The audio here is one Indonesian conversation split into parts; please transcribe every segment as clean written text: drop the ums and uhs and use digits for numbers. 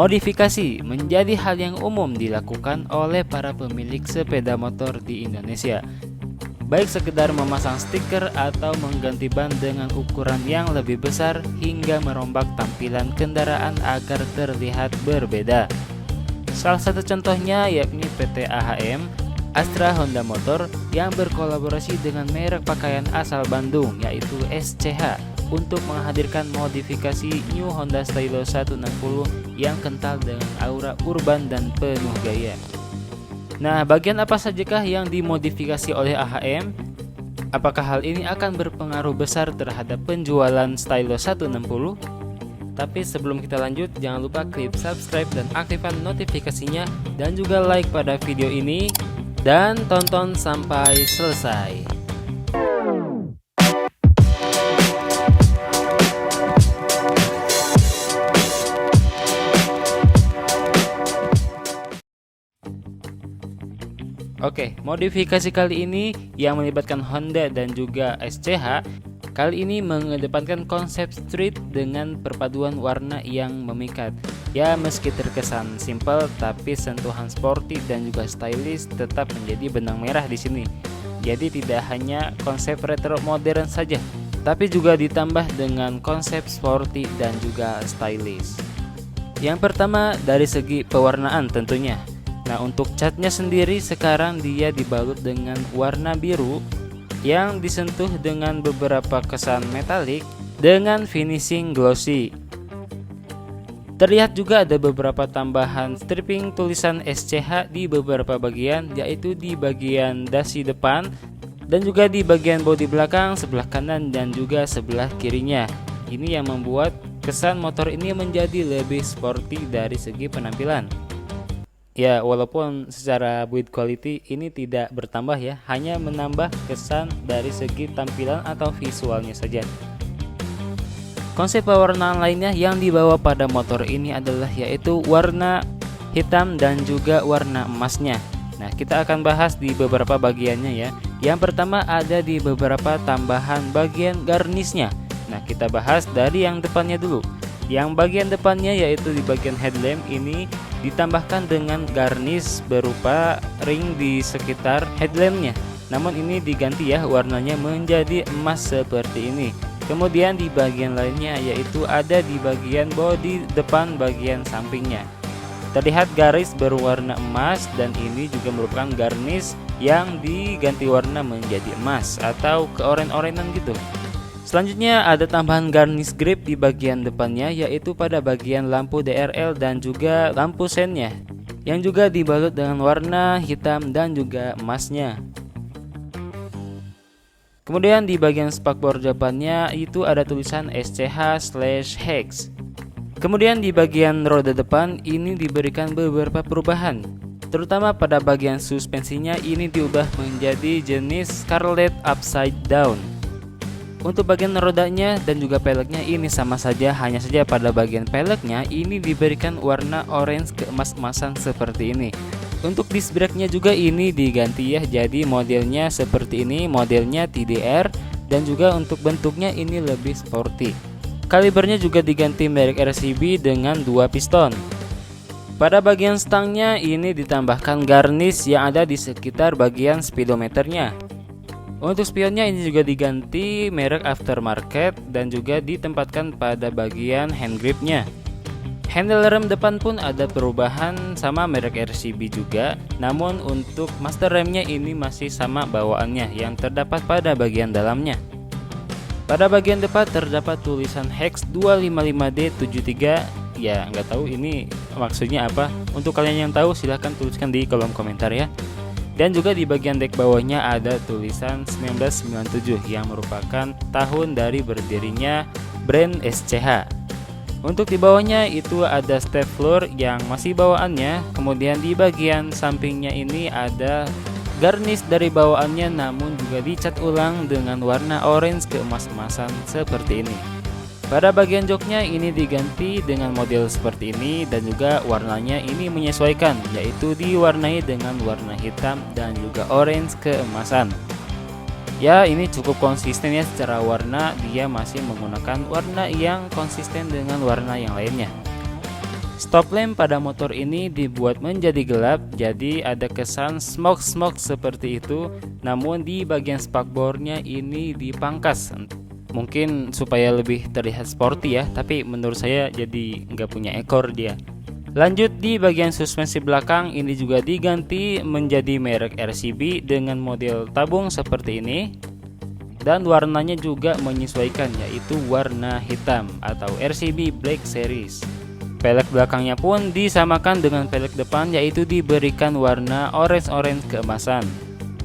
Modifikasi menjadi hal yang umum dilakukan oleh para pemilik sepeda motor di Indonesia. Baik sekedar memasang stiker atau mengganti ban dengan ukuran yang lebih besar hingga merombak tampilan kendaraan agar terlihat berbeda. Salah satu contohnya yakni PT AHM, Astra Honda Motor yang berkolaborasi dengan merek pakaian asal Bandung yaitu SCH untuk menghadirkan modifikasi New Honda Stylo 160 yang kental dengan aura urban dan penuh gaya. Nah, bagian apa sajakah yang dimodifikasi oleh AHM? Apakah hal ini akan berpengaruh besar terhadap penjualan Stylo 160? Tapi sebelum kita lanjut, jangan lupa klik subscribe dan aktifkan notifikasinya dan juga like pada video ini dan tonton sampai selesai. Oke, modifikasi kali ini yang melibatkan Honda dan juga SCH kali ini mengedepankan konsep street dengan perpaduan warna yang memikat. Ya, meski terkesan simpel, tapi sentuhan sporty dan juga stylish tetap menjadi benang merah di sini. Jadi tidak hanya konsep retro modern saja, tapi juga ditambah dengan konsep sporty dan juga stylish. Yang pertama dari segi pewarnaan tentunya. Nah, untuk catnya sendiri sekarang dia dibalut dengan warna biru yang disentuh dengan beberapa kesan metalik dengan finishing glossy. Terlihat juga ada beberapa tambahan stripping tulisan SCH di beberapa bagian, yaitu di bagian dasi depan dan juga di bagian bodi belakang, sebelah kanan dan juga sebelah kirinya. Ini yang membuat kesan motor ini menjadi lebih sporty dari segi penampilan. Ya, walaupun secara build quality ini tidak bertambah ya, hanya menambah kesan dari segi tampilan atau visualnya saja. Konsep pewarnaan lainnya yang dibawa pada motor ini adalah yaitu warna hitam dan juga warna emasnya. Nah, kita akan bahas di beberapa bagiannya ya. Yang pertama ada di beberapa tambahan bagian garnisnya. Nah, kita bahas dari yang depannya dulu. Yang bagian depannya yaitu di bagian headlamp ini ditambahkan dengan garnish berupa ring di sekitar headlampnya. Namun ini diganti ya, warnanya menjadi emas seperti ini. Kemudian di bagian lainnya yaitu ada di bagian bodi depan bagian sampingnya. Terlihat garis berwarna emas dan ini juga merupakan garnish yang diganti warna menjadi emas atau keoren-orenan gitu. Selanjutnya ada tambahan garnish grip di bagian depannya yaitu pada bagian lampu DRL dan juga lampu sennya yang juga dibalut dengan warna hitam dan juga emasnya. Kemudian di bagian spakbor depannya itu ada tulisan SCH/Hex. Kemudian di bagian roda depan ini diberikan beberapa perubahan, terutama pada bagian suspensinya ini diubah menjadi jenis Scarlet Upside Down. Untuk bagian rodanya dan juga peleknya ini sama saja, hanya saja pada bagian peleknya ini diberikan warna orange keemas-emasan seperti ini. Untuk disc brake-nya juga ini diganti ya, jadi modelnya seperti ini, modelnya TDR dan juga untuk bentuknya ini lebih sporty. Kalibernya juga diganti merek RCB dengan 2 piston. Pada bagian stangnya ini ditambahkan garnish yang ada di sekitar bagian speedometernya. Untuk spionnya ini juga diganti merek aftermarket dan juga ditempatkan pada bagian hand gripnya. Handle rem depan pun ada perubahan sama merek RCB juga, namun untuk master remnya ini masih sama bawaannya yang terdapat pada bagian dalamnya. Pada bagian depan terdapat tulisan Hex 255D73. Ya, nggak tahu ini maksudnya apa. Untuk kalian yang tahu silahkan tuliskan di kolom komentar ya. Dan juga di bagian dek bawahnya ada tulisan 1997 yang merupakan tahun dari berdirinya brand SCH. Untuk di bawahnya itu ada step floor yang masih bawaannya. Kemudian di bagian sampingnya ini ada garnish dari bawaannya namun juga dicat ulang dengan warna orange keemas-emasan seperti ini. Pada bagian joknya ini diganti dengan model seperti ini dan juga warnanya ini menyesuaikan, yaitu diwarnai dengan warna hitam dan juga orange keemasan. Ya, ini cukup konsisten ya secara warna, dia masih menggunakan warna yang konsisten dengan warna yang lainnya. Stop lamp pada motor ini dibuat menjadi gelap, jadi ada kesan smoke seperti itu. Namun di bagian spakbornya ini dipangkas, mungkin supaya lebih terlihat sporty ya, tapi menurut saya jadi nggak punya ekor dia. Lanjut di bagian suspensi belakang, ini juga diganti menjadi merek RCB dengan model tabung seperti ini. Dan warnanya juga menyesuaikan, yaitu warna hitam atau RCB Black Series. Pelek belakangnya pun disamakan dengan pelek depan, yaitu diberikan warna orange keemasan.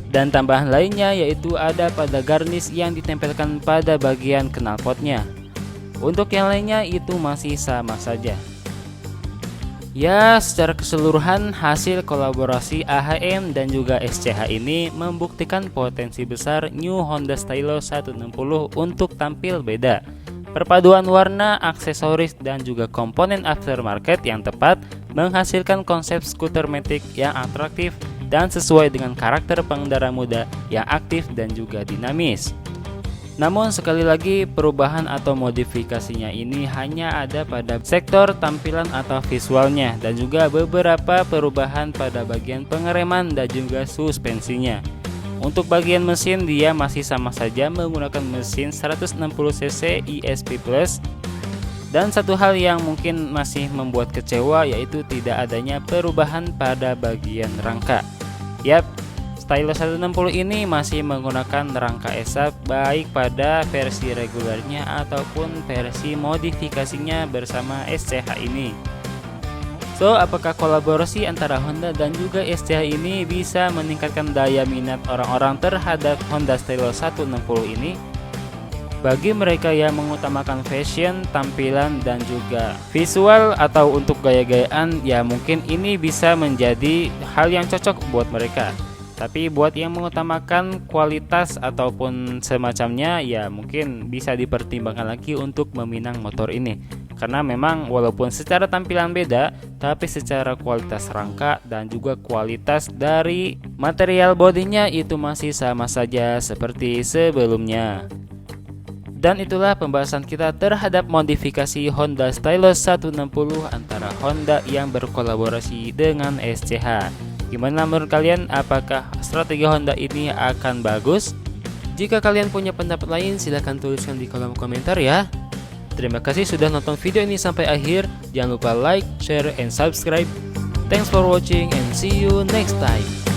Dan tambahan lainnya yaitu ada pada garnish yang ditempelkan pada bagian knalpotnya. Untuk yang lainnya itu masih sama saja. Ya, secara keseluruhan hasil kolaborasi AHM dan juga SCH ini membuktikan potensi besar New Honda Stylo 160 untuk tampil beda. Perpaduan warna, aksesoris, dan juga komponen aftermarket yang tepat menghasilkan konsep skuter matic yang atraktif dan sesuai dengan karakter pengendara muda yang aktif dan juga dinamis. Namun sekali lagi, perubahan atau modifikasinya ini hanya ada pada sektor tampilan atau visualnya, dan juga beberapa perubahan pada bagian pengereman dan juga suspensinya. Untuk bagian mesin dia masih sama saja menggunakan mesin 160cc ESP Plus. Dan satu hal yang mungkin masih membuat kecewa yaitu tidak adanya perubahan pada bagian rangka. Yap, Stylo 160 ini masih menggunakan rangka ESAP baik pada versi regulernya ataupun versi modifikasinya bersama SCH ini. So, apakah kolaborasi antara Honda dan juga SCH ini bisa meningkatkan daya minat orang-orang terhadap Honda Stylo 160 ini? Bagi mereka yang mengutamakan fashion, tampilan, dan juga visual atau untuk gaya-gayaan, ya mungkin ini bisa menjadi hal yang cocok buat mereka. Tapi buat yang mengutamakan kualitas ataupun semacamnya, ya mungkin bisa dipertimbangkan lagi untuk meminang motor ini. Karena memang walaupun secara tampilan beda, tapi secara kualitas rangka dan juga kualitas dari material bodinya itu masih sama saja seperti sebelumnya. Dan itulah pembahasan kita terhadap modifikasi Honda Stylo 160 antara Honda yang berkolaborasi dengan SCH. Gimana menurut kalian? Apakah strategi Honda ini akan bagus? Jika kalian punya pendapat lain, silahkan tuliskan di kolom komentar ya. Terima kasih sudah nonton video ini sampai akhir. Jangan lupa like, share, and subscribe. Thanks for watching and see you next time.